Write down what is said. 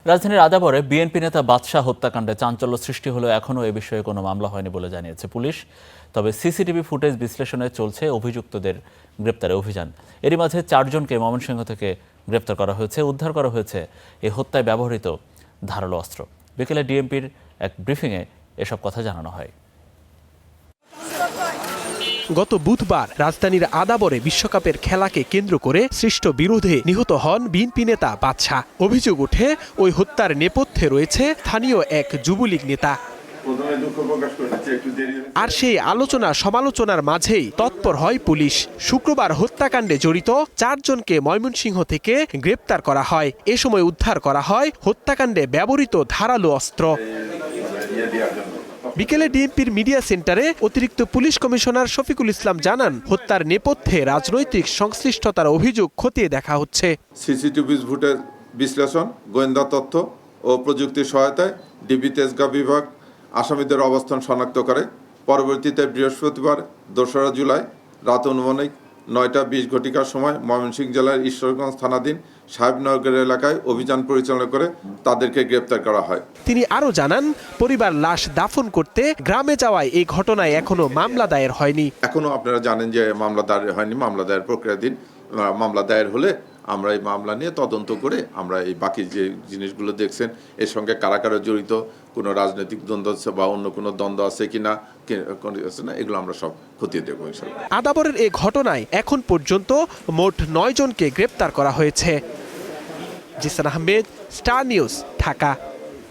রাজধানীর আদাবরে বিএনপি নেতা বাদশাহ হত্যাকাণ্ডে চাঞ্চল্য সৃষ্টি হলেও এখনও এ বিষয়ে কোনো মামলা হয়নি বলে জানিয়েছে পুলিশ। তবে সিসিটিভি ফুটেজ বিশ্লেষণে চলছে অভিযুক্তদের গ্রেপ্তারে অভিযান। এরই মাঝে 4 জনকে ময়মনসিংহ থেকে গ্রেপ্তার করা হয়েছে। উদ্ধার করা হয়েছে এই হত্যায় ব্যবহৃত ধারালো অস্ত্র। বিকেলে ডিএমপির এক ব্রিফিংয়ে এসব কথা জানানো হয়। গত বুধবার রাজধানীর আদাবরে বিশ্বকাপের খেলাকে কেন্দ্র করে সৃষ্ট বিরোধে নিহত হন বিএনপি নেতা বাদশাহ। অভিযোগ ওঠে ওই হত্যার নেপথ্যে রয়েছে স্থানীয় এক যুবলীগ নেতা। আর সেই আলোচনা সমালোচনার মাঝেই তৎপর হয় পুলিশ। শুক্রবার হত্যাকাণ্ডে জড়িত 4 জনকে ময়মনসিংহ থেকে গ্রেপ্তার করা হয়। এ সময় উদ্ধার করা হয় হত্যাকাণ্ডে ব্যবহৃত ধারালো অস্ত্র। বিকেলে ডিএমপির মিডিয়া সেন্টারে অতিরিক্ত পুলিশ কমিশনার শফিকুল ইসলাম জানান, হত্যার নেপথ্যে রাজনৈতিক সংশ্লিষ্টতার অভিযোগ খতিয়ে দেখা হচ্ছে। সিসিটিভি ফুটেজ বিশ্লেষণ, গোয়েন্দা তথ্য ও প্রযুক্তির সহায়তায় ডিবি তেজগাঁ বিভাগ আসামিদের অবস্থান শনাক্ত করে। পরবর্তীতে বৃহস্পতিবার 2রা জুলাই রাত অনুমানিক 9টা 20 ঘটিকার সময় ময়মনসিংহ জেলার ঈশ্বরগঞ্জ থানাধীন সাহেবনগর এলাকায় অভিযান পরিচালনা করে তাদেরকে গ্রেপ্তার করা হয়। তিনি আরও জানান, পরিবার লাশ দাফন করতে গ্রামে যাওয়ায় এই ঘটনায় এখনো মামলা দায়ের হয়নি। এখনো আপনারা জানেন যে মামলা দায়ের হয়নি। মামলা দায়ের প্রক্রিয়াধীন। মামলা দায়ের হলে আমরা এই মামলা নিয়ে তদন্ত করে আমরা এই বাকি যে জিনিসগুলো দেখছেন এর সঙ্গে কারা কারা জড়িত, কোনো রাজনৈতিক দ্বন্দ্ব আছে বা অন্য কোনো দ্বন্দ্ব আছে কিনা এগুলো আমরা সব খতিয়ে দেখব ইনশাআল্লাহ। আদাবরের এই ঘটনায় এখন পর্যন্ত মোট 9 জনকে গ্রেপ্তার করা হয়েছে। Jisan Ahmed, star news, Dhaka.